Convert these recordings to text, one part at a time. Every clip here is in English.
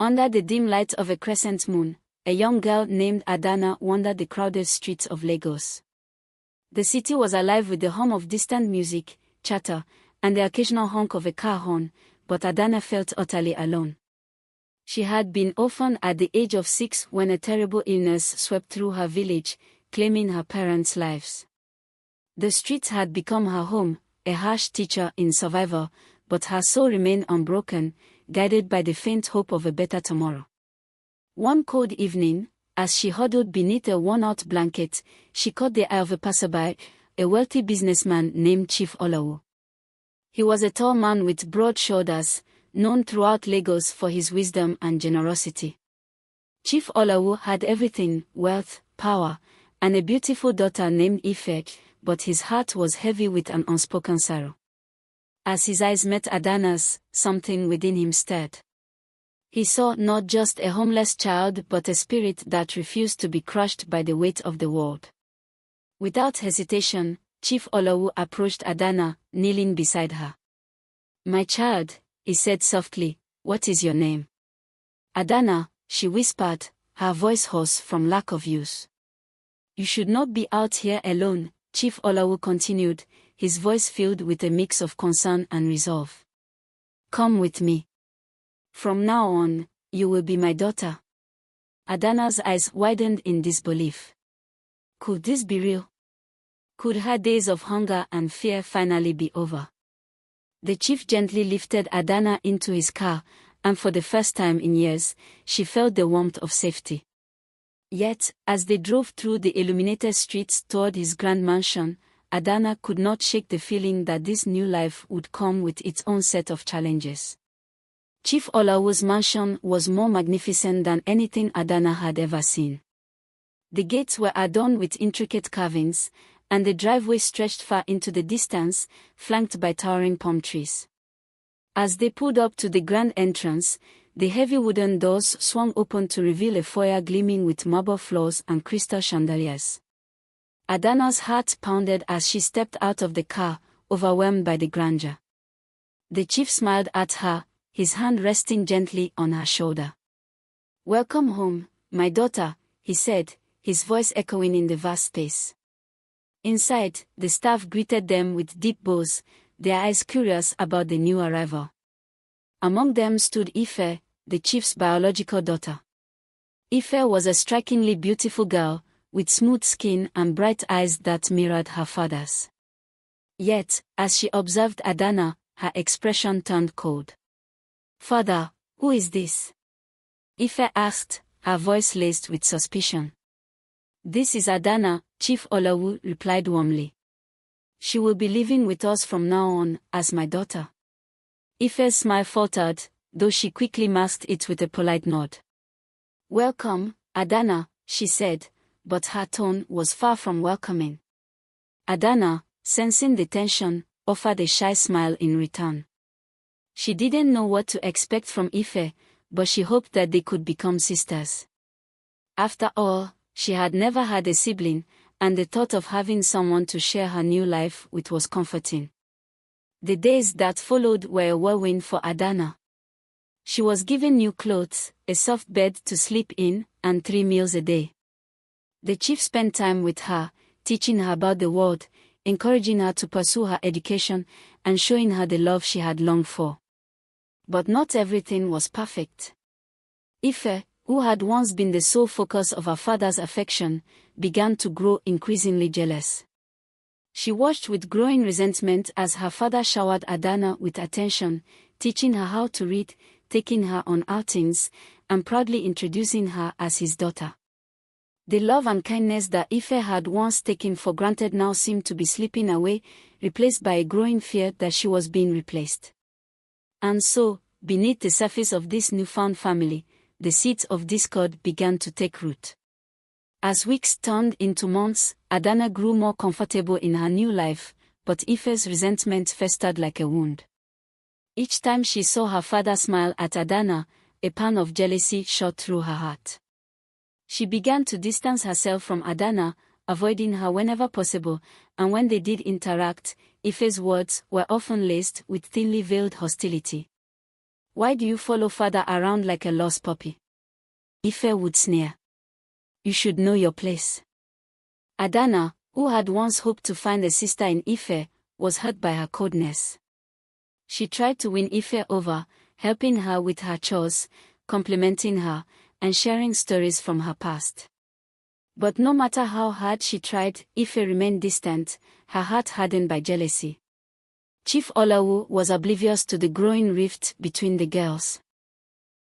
Under the dim light of a crescent moon, a young girl named Adana wandered the crowded streets of Lagos. The city was alive with the hum of distant music, chatter, and the occasional honk of a car horn, but Adana felt utterly alone. She had been orphaned at the age of 6 when a terrible illness swept through her village, claiming her parents' lives. The streets had become her home, a harsh teacher in survival, but her soul remained unbroken, guided by the faint hope of a better tomorrow. One cold evening, as she huddled beneath a worn-out blanket, she caught the eye of a passerby, a wealthy businessman named Chief Olawu. He was a tall man with broad shoulders, known throughout Lagos for his wisdom and generosity. Chief Olawu had everything: wealth, power, and a beautiful daughter named Ife, but his heart was heavy with an unspoken sorrow. As his eyes met Adana's, something within him stirred. He saw not just a homeless child but a spirit that refused to be crushed by the weight of the world. Without hesitation, Chief Olawu approached Adana, kneeling beside her. "My child," he said softly, "what is your name?" "Adana," she whispered, her voice hoarse from lack of use. "You should not be out here alone," Chief Olawu continued, his voice filled with a mix of concern and resolve. "Come with me. From now on, you will be my daughter." Adana's eyes widened in disbelief. Could this be real? Could her days of hunger and fear finally be over? The chief gently lifted Adana into his car, and for the first time in years, she felt the warmth of safety. Yet, as they drove through the illuminated streets toward his grand mansion, Adana could not shake the feeling that this new life would come with its own set of challenges. Chief Olawu's mansion was more magnificent than anything Adana had ever seen. The gates were adorned with intricate carvings, and the driveway stretched far into the distance, flanked by towering palm trees. As they pulled up to the grand entrance, the heavy wooden doors swung open to reveal a foyer gleaming with marble floors and crystal chandeliers. Adana's heart pounded as she stepped out of the car, overwhelmed by the grandeur. The chief smiled at her, his hand resting gently on her shoulder. "Welcome home, my daughter," he said, his voice echoing in the vast space. Inside, the staff greeted them with deep bows, their eyes curious about the new arrival. Among them stood Ife, the chief's biological daughter. Ife was a strikingly beautiful girl, with smooth skin and bright eyes that mirrored her father's. Yet, as she observed Adana, her expression turned cold. "Father, who is this?" Ife asked, her voice laced with suspicion. "This is Adana," Chief Olawu replied warmly. "She will be living with us from now on, as my daughter." Ife's smile faltered, though she quickly masked it with a polite nod. "Welcome, Adana," she said, but her tone was far from welcoming. Adana, sensing the tension, offered a shy smile in return. She didn't know what to expect from Ife, but she hoped that they could become sisters. After all, she had never had a sibling, and the thought of having someone to share her new life with was comforting. The days that followed were a whirlwind for Adana. She was given new clothes, a soft bed to sleep in, and 3 meals a day. The chief spent time with her, teaching her about the world, encouraging her to pursue her education, and showing her the love she had longed for. But not everything was perfect. Ife, who had once been the sole focus of her father's affection, began to grow increasingly jealous. She watched with growing resentment as her father showered Adana with attention, teaching her how to read, taking her on outings, and proudly introducing her as his daughter. The love and kindness that Ife had once taken for granted now seemed to be slipping away, replaced by a growing fear that she was being replaced. And so, beneath the surface of this newfound family, the seeds of discord began to take root. As weeks turned into months, Adana grew more comfortable in her new life, but Ife's resentment festered like a wound. Each time she saw her father smile at Adana, a pang of jealousy shot through her heart. She began to distance herself from Adana, avoiding her whenever possible, and when they did interact, Ife's words were often laced with thinly veiled hostility. Why do you follow father around like a lost puppy? Ife would sneer. You should know your place. Adana, who had once hoped to find a sister in Ife, was hurt by her coldness. She tried to win Ife over, helping her with her chores, complimenting her, and sharing stories from her past. But no matter how hard she tried, Ife remained distant, her heart hardened by jealousy. Chief Olawu was oblivious to the growing rift between the girls.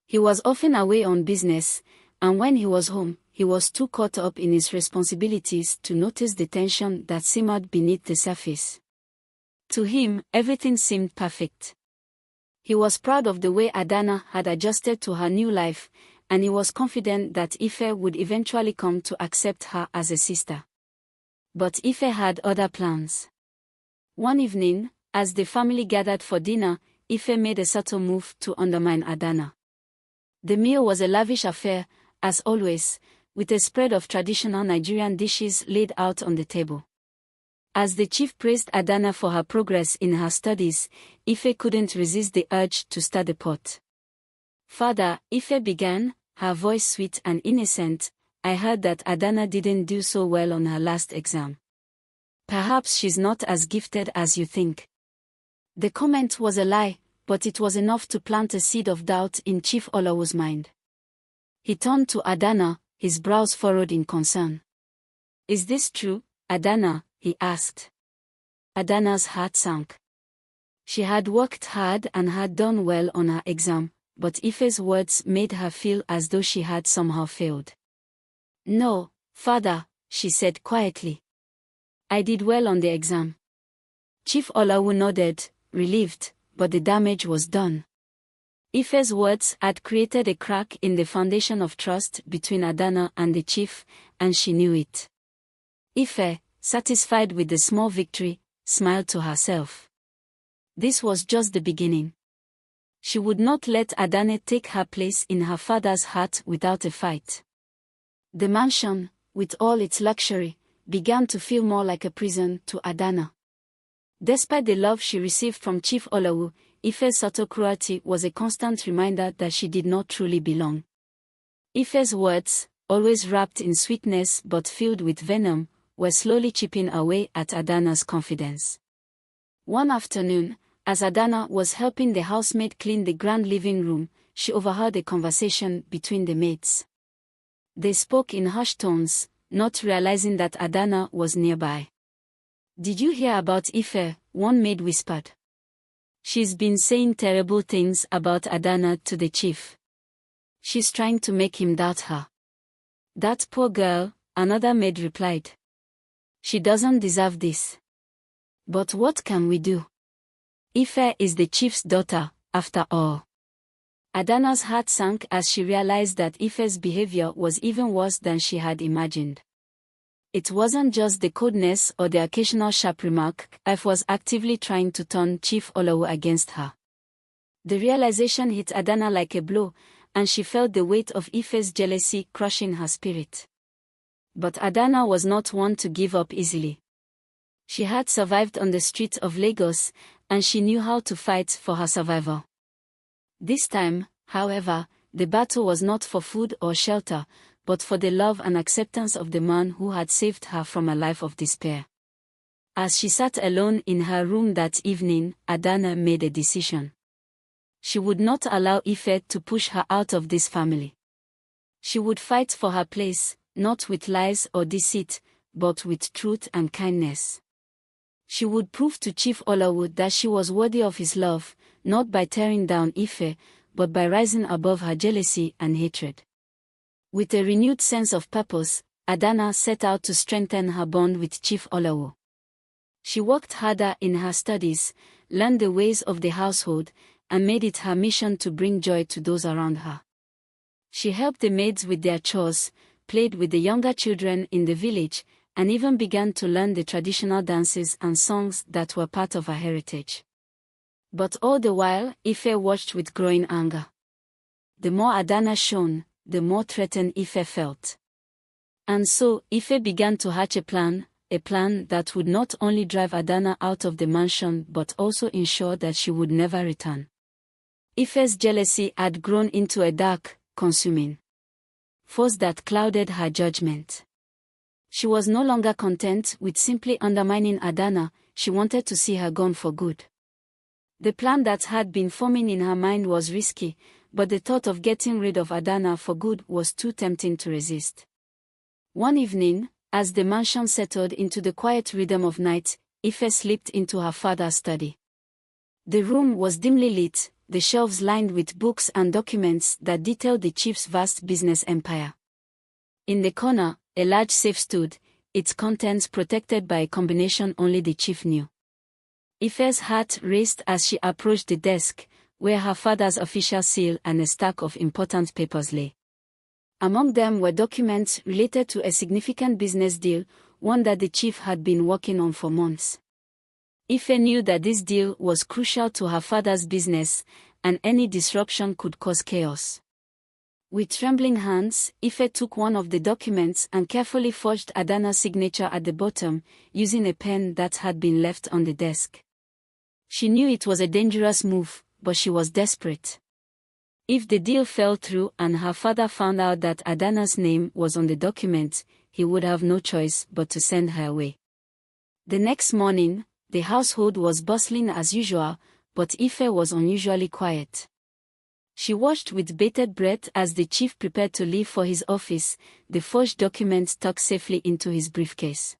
He was often away on business, and when he was home, he was too caught up in his responsibilities to notice the tension that simmered beneath the surface. To him, everything seemed perfect. He was proud of the way Adana had adjusted to her new life, and he was confident that Ife would eventually come to accept her as a sister. But Ife had other plans. One evening, as the family gathered for dinner, Ife made a subtle move to undermine Adana. The meal was a lavish affair, as always, with a spread of traditional Nigerian dishes laid out on the table. As the chief praised Adana for her progress in her studies, Ife couldn't resist the urge to stir the pot. "Father," Ife began, her voice sweet and innocent, "I heard that Adana didn't do so well on her last exam. Perhaps she's not as gifted as you think." The comment was a lie, but it was enough to plant a seed of doubt in Chief Olawu's mind. He turned to Adana, his brows furrowed in concern. "Is this true, Adana?" he asked. Adana's heart sank. She had worked hard and had done well on her exam, but Ife's words made her feel as though she had somehow failed. "No, father," she said quietly. "I did well on the exam." Chief Olawu nodded, relieved, but the damage was done. Ife's words had created a crack in the foundation of trust between Adana and the chief, and she knew it. Ife, satisfied with the small victory, smiled to herself. This was just the beginning. She would not let Adana take her place in her father's heart without a fight. The mansion, with all its luxury, began to feel more like a prison to Adana. Despite the love she received from Chief Olawu, Ife's subtle cruelty was a constant reminder that she did not truly belong. Ife's words, always wrapped in sweetness but filled with venom, were slowly chipping away at Adana's confidence. One afternoon, as Adana was helping the housemaid clean the grand living room, she overheard a conversation between the maids. They spoke in hushed tones, not realizing that Adana was nearby. "Did you hear about Ife?" one maid whispered. "She's been saying terrible things about Adana to the chief. She's trying to make him doubt her." "That poor girl," another maid replied. "She doesn't deserve this." "But what can we do? Ife is the chief's daughter, after all." Adana's heart sank as she realized that Ife's behavior was even worse than she had imagined. It wasn't just the coldness or the occasional sharp remark. Ife was actively trying to turn Chief Olawu against her. The realization hit Adana like a blow, and she felt the weight of Ife's jealousy crushing her spirit. But Adana was not one to give up easily. She had survived on the streets of Lagos, and she knew how to fight for her survival. This time, however, the battle was not for food or shelter, but for the love and acceptance of the man who had saved her from a life of despair. As she sat alone in her room that evening, Adana made a decision. She would not allow Ife to push her out of this family. She would fight for her place, not with lies or deceit, but with truth and kindness. She would prove to Chief Olawu that she was worthy of his love, not by tearing down Ife, but by rising above her jealousy and hatred. With a renewed sense of purpose, Adana set out to strengthen her bond with Chief Olawu. She worked harder in her studies, learned the ways of the household, and made it her mission to bring joy to those around her. She helped the maids with their chores, played with the younger children in the village, and even began to learn the traditional dances and songs that were part of her heritage. But all the while, Ife watched with growing anger. The more Adana shone, the more threatened Ife felt. And so, Ife began to hatch a plan that would not only drive Adana out of the mansion but also ensure that she would never return. Ife's jealousy had grown into a dark, consuming force that clouded her judgment. She was no longer content with simply undermining Adana, she wanted to see her gone for good. The plan that had been forming in her mind was risky, but the thought of getting rid of Adana for good was too tempting to resist. One evening, as the mansion settled into the quiet rhythm of night, Ife slipped into her father's study. The room was dimly lit, the shelves lined with books and documents that detailed the chief's vast business empire. In the corner, a large safe stood, its contents protected by a combination only the chief knew. Ife's heart raced as she approached the desk, where her father's official seal and a stack of important papers lay. Among them were documents related to a significant business deal, one that the chief had been working on for months. Ife knew that this deal was crucial to her father's business, and any disruption could cause chaos. With trembling hands, Ife took one of the documents and carefully forged Adana's signature at the bottom, using a pen that had been left on the desk. She knew it was a dangerous move, but she was desperate. If the deal fell through and her father found out that Adana's name was on the document, he would have no choice but to send her away. The next morning, the household was bustling as usual, but Ife was unusually quiet. She watched with bated breath as the chief prepared to leave for his office, the forged document tucked safely into his briefcase.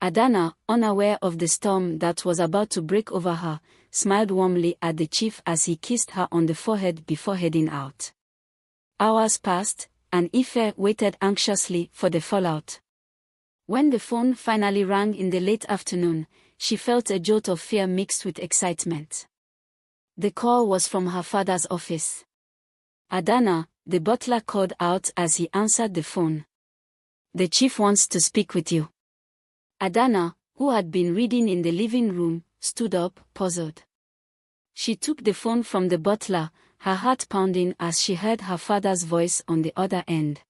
Adana, unaware of the storm that was about to break over her, smiled warmly at the chief as he kissed her on the forehead before heading out. Hours passed, and Ife waited anxiously for the fallout. When the phone finally rang in the late afternoon, she felt a jolt of fear mixed with excitement. The call was from her father's office. "Adana," the butler called out as he answered the phone. "The chief wants to speak with you." Adana, who had been reading in the living room, stood up, puzzled. She took the phone from the butler, her heart pounding as she heard her father's voice on the other end.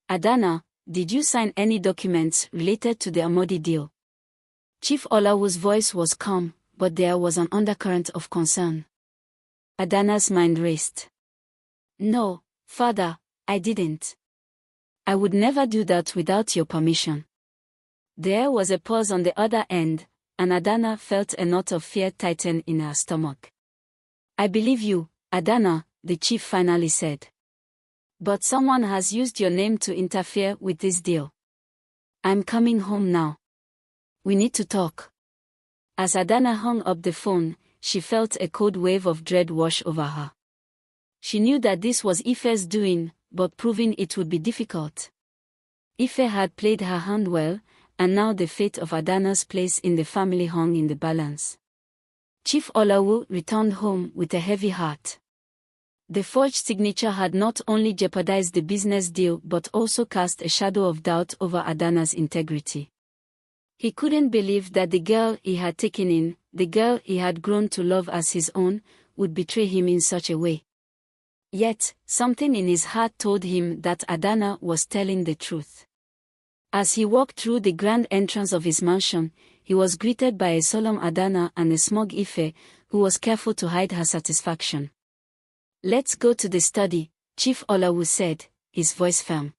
"Adana, did you sign any documents related to the Amodi deal?" Chief Olawu's voice was calm, but there was an undercurrent of concern. Adana's mind raced. "No, father, I didn't. I would never do that without your permission." There was a pause on the other end, and Adana felt a knot of fear tighten in her stomach. "I believe you, Adana," the chief finally said. "But someone has used your name to interfere with this deal. I'm coming home now. We need to talk." As Adana hung up the phone, she felt a cold wave of dread wash over her. She knew that this was Ife's doing, but proving it would be difficult. Ife had played her hand well, and now the fate of Adana's place in the family hung in the balance. Chief Olawu returned home with a heavy heart. The forged signature had not only jeopardized the business deal but also cast a shadow of doubt over Adana's integrity. He couldn't believe that the girl he had taken in, the girl he had grown to love as his own, would betray him in such a way. Yet, something in his heart told him that Adana was telling the truth. As he walked through the grand entrance of his mansion, he was greeted by a solemn Adana and a smug Ife, who was careful to hide her satisfaction. "Let's go to the study," Chief Olawu said, his voice firm.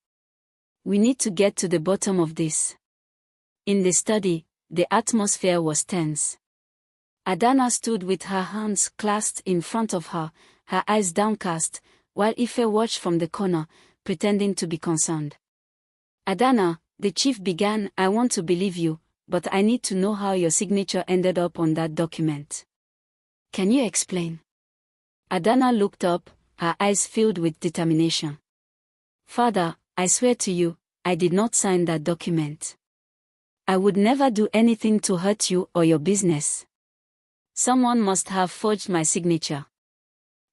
"We need to get to the bottom of this." In the study, the atmosphere was tense. Adana stood with her hands clasped in front of her, her eyes downcast, while Ife watched from the corner, pretending to be concerned. "Adana," the chief began, "I want to believe you, but I need to know how your signature ended up on that document. Can you explain?" Adana looked up, her eyes filled with determination. "Father, I swear to you, I did not sign that document. I would never do anything to hurt you or your business. Someone must have forged my signature."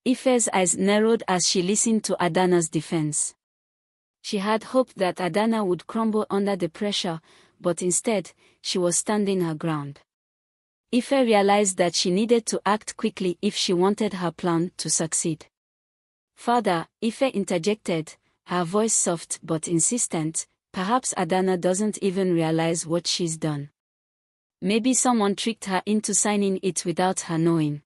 Ife's eyes narrowed as she listened to Adana's defense. She had hoped that Adana would crumble under the pressure, but instead, she was standing her ground. Ife realized that she needed to act quickly if she wanted her plan to succeed. "Father," Ife interjected, her voice soft but insistent, "perhaps Adana doesn't even realize what she's done. Maybe someone tricked her into signing it without her knowing."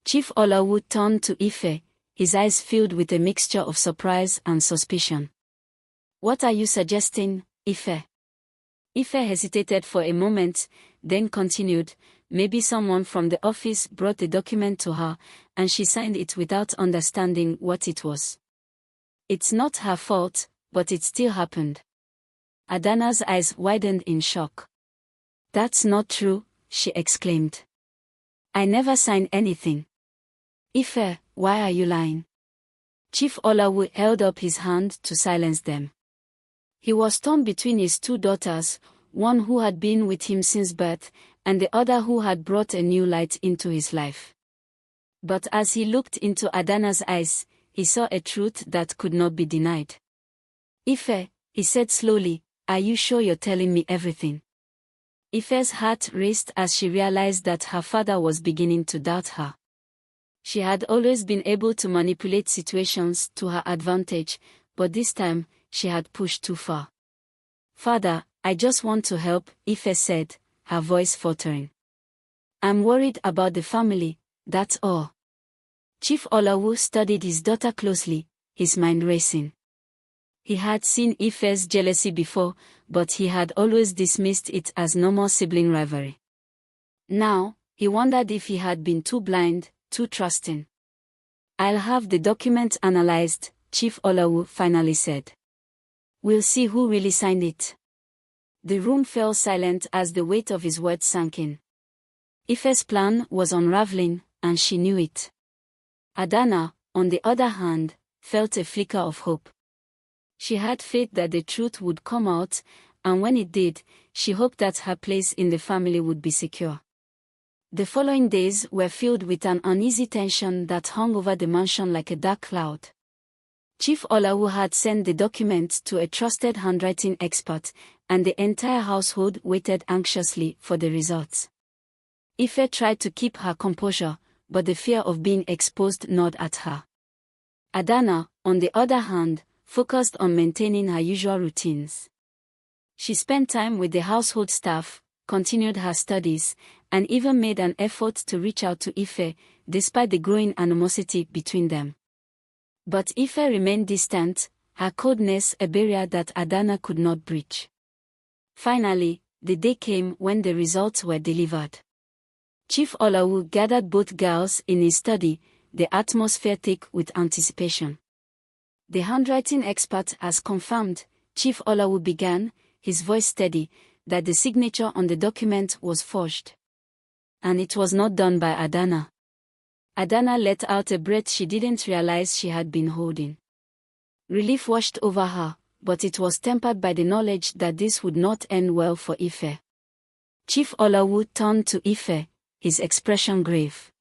Chief Olawu turned to Ife, his eyes filled with a mixture of surprise and suspicion. "What are you suggesting, Ife?" Ife hesitated for a moment, then continued, "Maybe someone from the office brought the document to her, and she signed it without understanding what it was. It's not her fault, but it still happened." Adana's eyes widened in shock. "That's not true," she exclaimed. "I never signed anything." "Ife, why are you lying?" Chief Olawu held up his hand to silence them. He was torn between his two daughters, one who had been with him since birth, and the other who had brought a new light into his life. But as he looked into Adana's eyes, he saw a truth that could not be denied. "Ife," he said slowly, "are you sure you're telling me everything?" Ife's heart raced as she realized that her father was beginning to doubt her. She had always been able to manipulate situations to her advantage, but this time, she had pushed too far. "Father, I just want to help," Ife said, her voice faltering. "I'm worried about the family, that's all." Chief Olawu studied his daughter closely, his mind racing. He had seen Ife's jealousy before, but he had always dismissed it as normal sibling rivalry. Now, he wondered if he had been too blind, too trusting. "I'll have the document analyzed," Chief Olawu finally said. "We'll see who really signed it." The room fell silent as the weight of his words sank in. Ife's plan was unraveling, and she knew it. Adana, on the other hand, felt a flicker of hope. She had faith that the truth would come out, and when it did, she hoped that her place in the family would be secure. The following days were filled with an uneasy tension that hung over the mansion like a dark cloud. Chief Olawu had sent the document to a trusted handwriting expert, and the entire household waited anxiously for the results. Ife tried to keep her composure, but the fear of being exposed gnawed at her. Adana, on the other hand, focused on maintaining her usual routines. She spent time with the household staff, continued her studies, and even made an effort to reach out to Ife, despite the growing animosity between them. But Ife remained distant, her coldness a barrier that Adana could not breach. Finally, the day came when the results were delivered. Chief Olawu gathered both girls in his study, the atmosphere thick with anticipation. "The handwriting expert has confirmed," Chief Olawu began, his voice steady, "that the signature on the document was forged. And it was not done by Adana." Adana let out a breath she didn't realize she had been holding. Relief washed over her, but it was tempered by the knowledge that this would not end well for Ife. Chief Olawu turned to Ife, his expression grave.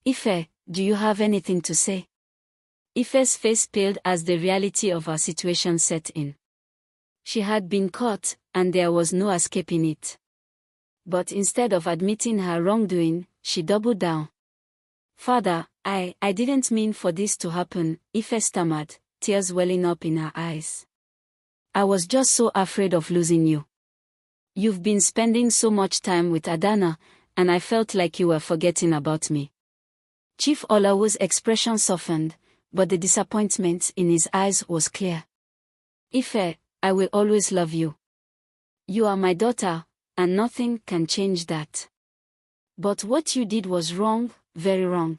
"Ife, do you have anything to say?" Ife's face paled as the reality of her situation set in. She had been caught, and there was no escaping it. But instead of admitting her wrongdoing, she doubled down. "Father, I didn't mean for this to happen," Ife stammered, tears welling up in her eyes. "I was just so afraid of losing you. You've been spending so much time with Adana, and I felt like you were forgetting about me." Chief Olawu's expression softened, but the disappointment in his eyes was clear. "Ife, I will always love you. You are my daughter, and nothing can change that. But what you did was wrong, very wrong.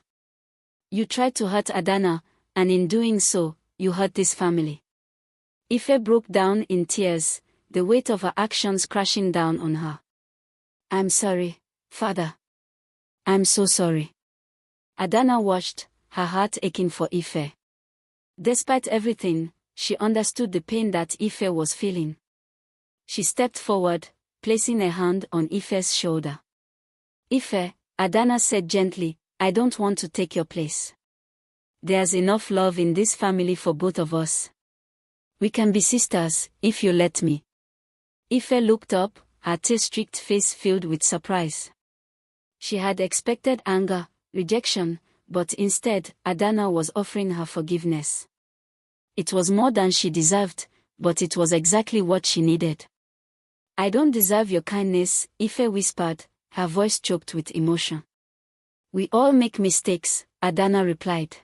You tried to hurt Adana, and in doing so, you hurt this family." Ife broke down in tears, the weight of her actions crashing down on her. "I'm sorry, Father. I'm so sorry." Adana watched, her heart aching for Ife. Despite everything, she understood the pain that Ife was feeling. She stepped forward, placing a hand on Ife's shoulder. "Ife," Adana said gently, "I don't want to take your place. There's enough love in this family for both of us. We can be sisters, if you let me." Ife looked up, her tear-streaked face filled with surprise. She had expected anger, rejection, but instead, Adana was offering her forgiveness. It was more than she deserved, but it was exactly what she needed. "I don't deserve your kindness," Ife whispered, her voice choked with emotion. We all make mistakes, Adana replied.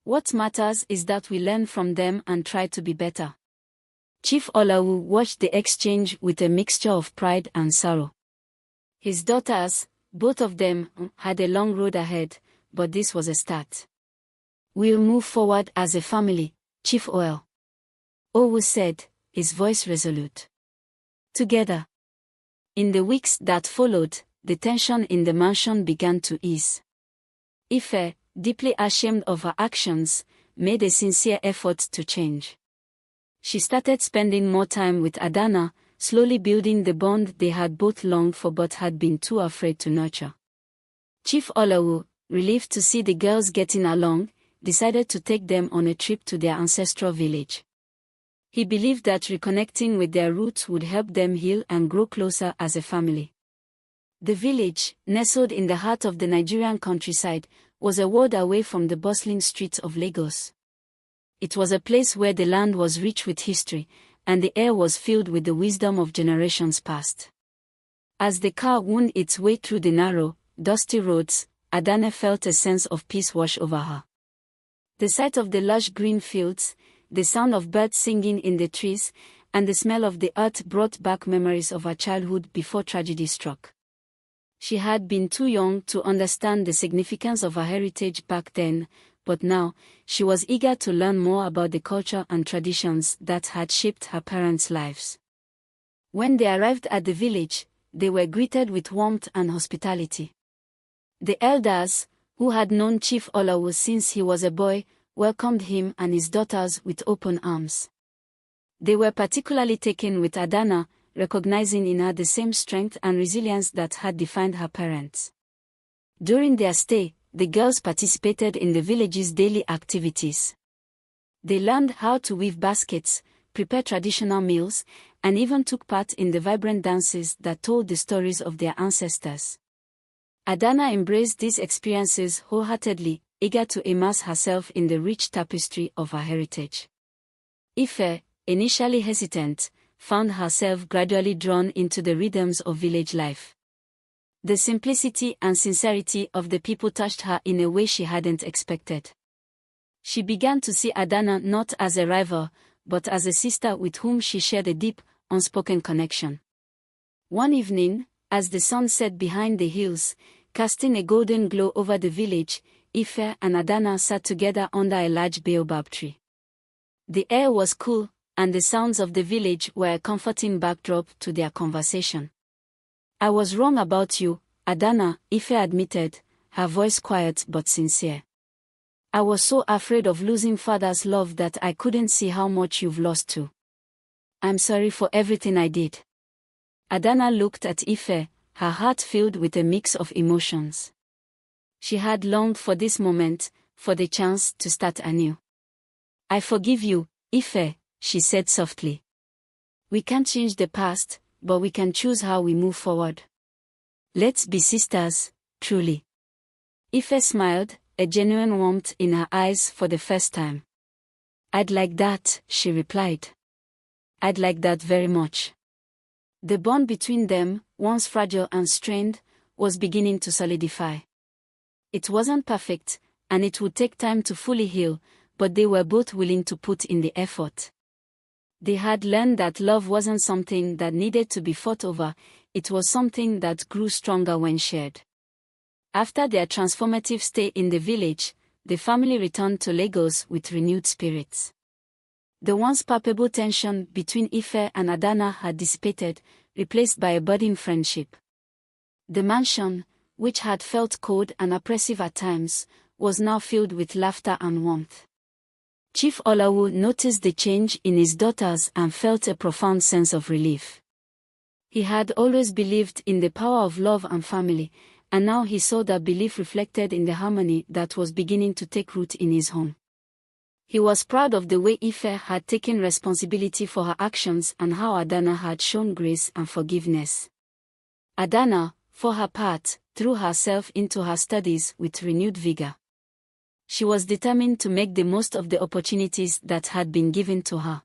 What matters is that we learn from them and try to be better. Chief Olawu watched the exchange with a mixture of pride and sorrow. His daughters, both of them, had a long road ahead, but this was a start. We'll move forward as a family, Chief Owu said, his voice resolute. Together. In the weeks that followed, the tension in the mansion began to ease. Ife, deeply ashamed of her actions, made a sincere effort to change. She started spending more time with Adana, slowly building the bond they had both longed for but had been too afraid to nurture. Chief Olawu, relieved to see the girls getting along, decided to take them on a trip to their ancestral village. He believed that reconnecting with their roots would help them heal and grow closer as a family. The village, nestled in the heart of the Nigerian countryside, was a world away from the bustling streets of Lagos. It was a place where the land was rich with history, and the air was filled with the wisdom of generations past. As the car wound its way through the narrow, dusty roads, Adana felt a sense of peace wash over her. The sight of the lush green fields, the sound of birds singing in the trees, and the smell of the earth brought back memories of her childhood before tragedy struck. She had been too young to understand the significance of her heritage back then, but now, she was eager to learn more about the culture and traditions that had shaped her parents' lives. When they arrived at the village, they were greeted with warmth and hospitality. The elders, who had known Chief Olawu since he was a boy, welcomed him and his daughters with open arms. They were particularly taken with Adana, recognizing in her the same strength and resilience that had defined her parents. During their stay, the girls participated in the village's daily activities. They learned how to weave baskets, prepare traditional meals, and even took part in the vibrant dances that told the stories of their ancestors. Adana embraced these experiences wholeheartedly, eager to immerse herself in the rich tapestry of her heritage. Ife, initially hesitant, found herself gradually drawn into the rhythms of village life. The simplicity and sincerity of the people touched her in a way she hadn't expected. She began to see Adana not as a rival, but as a sister with whom she shared a deep, unspoken connection. One evening, as the sun set behind the hills, casting a golden glow over the village, Ife and Adana sat together under a large baobab tree. The air was cool, and the sounds of the village were a comforting backdrop to their conversation. I was wrong about you, Adana, Ife admitted, her voice quiet but sincere. I was so afraid of losing father's love that I couldn't see how much you've lost too. I'm sorry for everything I did. Adana looked at Ife, her heart filled with a mix of emotions. She had longed for this moment, for the chance to start anew. I forgive you, Ife, she said softly. We can't change the past, but we can choose how we move forward. Let's be sisters, truly. Ife smiled, a genuine warmth in her eyes for the first time. I'd like that, she replied. I'd like that very much. The bond between them, once fragile and strained, was beginning to solidify. It wasn't perfect, and it would take time to fully heal, but they were both willing to put in the effort. They had learned that love wasn't something that needed to be fought over, it was something that grew stronger when shared. After their transformative stay in the village, the family returned to Lagos with renewed spirits. The once palpable tension between Ife and Adana had dissipated, replaced by a budding friendship. The mansion, which had felt cold and oppressive at times, was now filled with laughter and warmth. Chief Olawu noticed the change in his daughters and felt a profound sense of relief. He had always believed in the power of love and family, and now he saw that belief reflected in the harmony that was beginning to take root in his home. He was proud of the way Ife had taken responsibility for her actions and how Adana had shown grace and forgiveness. Adana, for her part, threw herself into her studies with renewed vigor. She was determined to make the most of the opportunities that had been given to her.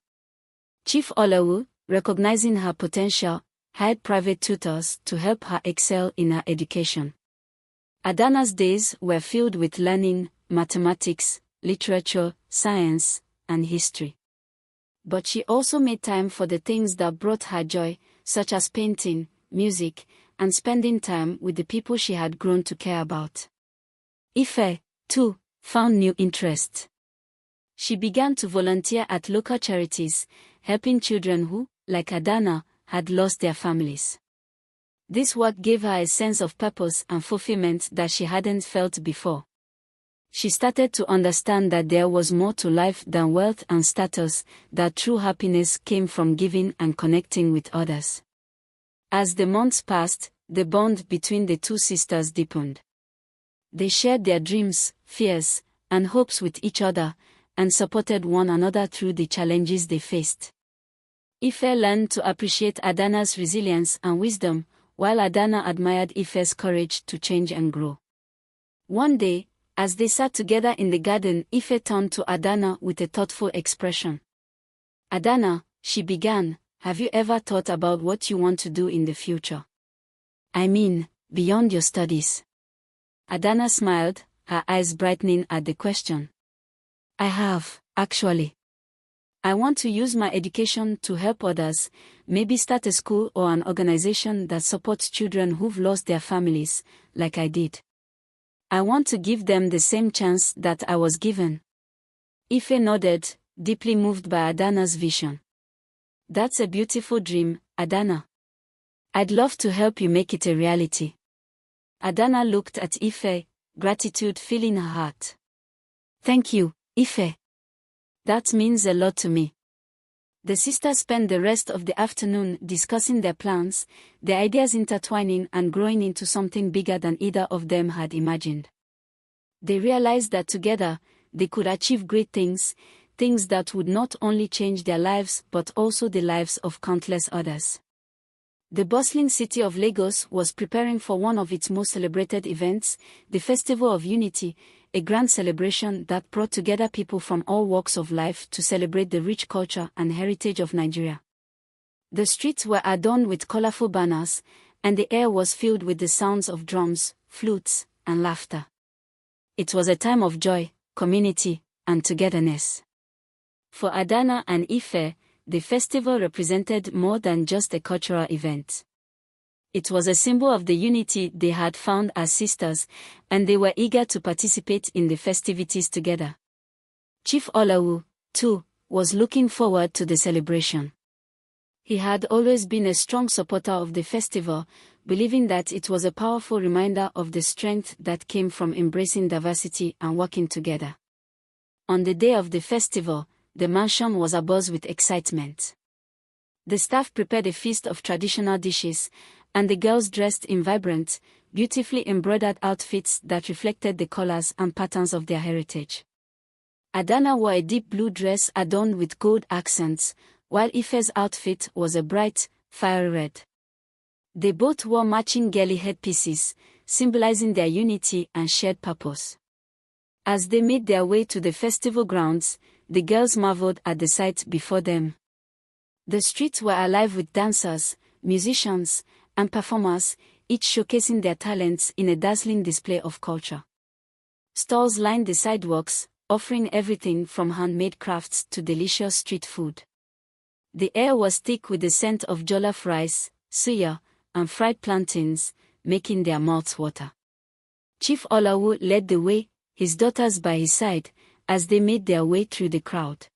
Chief Olawu, recognizing her potential, hired private tutors to help her excel in her education. Adana's days were filled with learning, mathematics, literature, science, and history. But she also made time for the things that brought her joy, such as painting, music, and spending time with the people she had grown to care about. Ife, too, found new interests. She began to volunteer at local charities, helping children who, like Adana, had lost their families. This work gave her a sense of purpose and fulfillment that she hadn't felt before. She started to understand that there was more to life than wealth and status, that true happiness came from giving and connecting with others. As the months passed, the bond between the two sisters deepened. They shared their dreams, fears, and hopes with each other, and supported one another through the challenges they faced. Ife learned to appreciate Adana's resilience and wisdom, while Adana admired Ife's courage to change and grow. One day, as they sat together in the garden, Ife turned to Adana with a thoughtful expression. "Adana," she began, "have you ever thought about what you want to do in the future? I mean, beyond your studies?" Adana smiled, her eyes brightening at the question. "I have, actually. I want to use my education to help others, maybe start a school or an organization that supports children who've lost their families, like I did. I want to give them the same chance that I was given." Ife nodded, deeply moved by Adana's vision. "That's a beautiful dream, Adana. I'd love to help you make it a reality." Adana looked at Ife, gratitude filling her heart. "Thank you, Ife. That means a lot to me." The sisters spent the rest of the afternoon discussing their plans, their ideas intertwining and growing into something bigger than either of them had imagined. They realized that together, they could achieve great things, things that would not only change their lives but also the lives of countless others. The bustling city of Lagos was preparing for one of its most celebrated events, the Festival of Unity, a grand celebration that brought together people from all walks of life to celebrate the rich culture and heritage of Nigeria. The streets were adorned with colorful banners, and the air was filled with the sounds of drums, flutes, and laughter. It was a time of joy, community, and togetherness. For Adana and Ife, the festival represented more than just a cultural event. It was a symbol of the unity they had found as sisters, and they were eager to participate in the festivities together. Chief Olawu, too, was looking forward to the celebration. He had always been a strong supporter of the festival, believing that it was a powerful reminder of the strength that came from embracing diversity and working together. On the day of the festival, the mansion was abuzz with excitement. The staff prepared a feast of traditional dishes, and the girls dressed in vibrant, beautifully embroidered outfits that reflected the colors and patterns of their heritage. Adana wore a deep blue dress adorned with gold accents, while Ife's outfit was a bright, fiery red. They both wore matching girly headpieces, symbolizing their unity and shared purpose. As they made their way to the festival grounds, the girls marveled at the sight before them. The streets were alive with dancers, musicians, and performers, each showcasing their talents in a dazzling display of culture. Stalls lined the sidewalks, offering everything from handmade crafts to delicious street food. The air was thick with the scent of jollof rice, suya, and fried plantains, making their mouths water. Chief Olawu led the way, his daughters by his side, as they made their way through the crowd.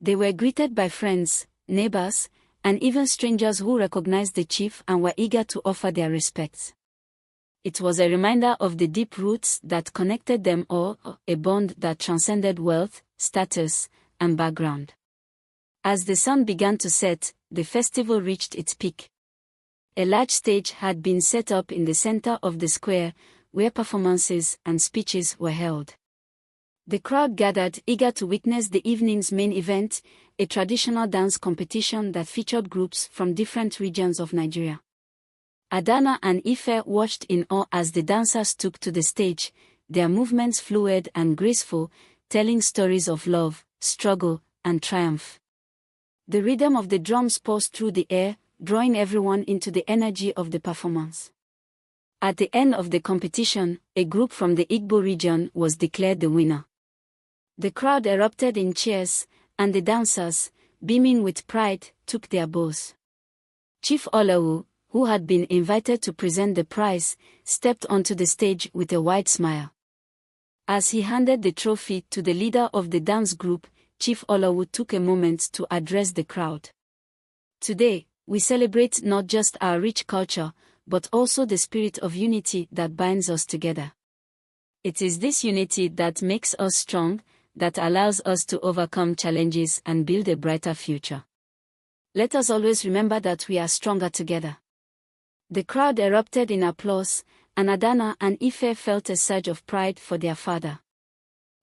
They were greeted by friends, neighbors, and even strangers who recognized the chief and were eager to offer their respects. It was a reminder of the deep roots that connected them all, a bond that transcended wealth, status, and background. As the sun began to set, the festival reached its peak. A large stage had been set up in the center of the square, where performances and speeches were held. The crowd gathered, eager to witness the evening's main event, a traditional dance competition that featured groups from different regions of Nigeria. Adana and Ife watched in awe as the dancers took to the stage, their movements fluid and graceful, telling stories of love, struggle, and triumph. The rhythm of the drums pulsed through the air, drawing everyone into the energy of the performance. At the end of the competition, a group from the Igbo region was declared the winner. The crowd erupted in cheers, and the dancers, beaming with pride, took their bows. Chief Olawu, who had been invited to present the prize, stepped onto the stage with a wide smile. As he handed the trophy to the leader of the dance group, Chief Olawu took a moment to address the crowd. Today, we celebrate not just our rich culture, but also the spirit of unity that binds us together. It is this unity that makes us strong, that allows us to overcome challenges and build a brighter future. Let us always remember that we are stronger together. The crowd erupted in applause, and Adana and Ife felt a surge of pride for their father.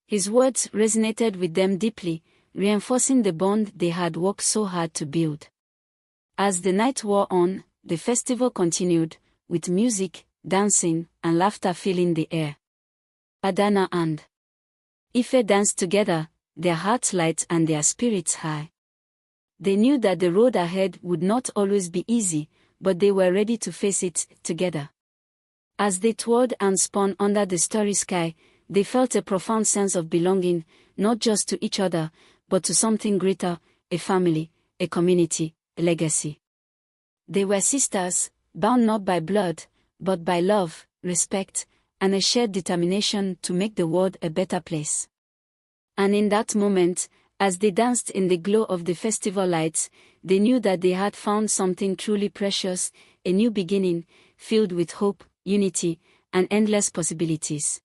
His words resonated with them deeply, reinforcing the bond they had worked so hard to build. As the night wore on, the festival continued, with music, dancing, and laughter filling the air. Adana and Ife danced together, their hearts light and their spirits high. They knew that the road ahead would not always be easy, but they were ready to face it together. As they twirled and spun under the starry sky, they felt a profound sense of belonging, not just to each other, but to something greater, a family, a community, a legacy. They were sisters, bound not by blood, but by love, respect, and a shared determination to make the world a better place. And in that moment, as they danced in the glow of the festival lights, they knew that they had found something truly precious, a new beginning, filled with hope, unity, and endless possibilities.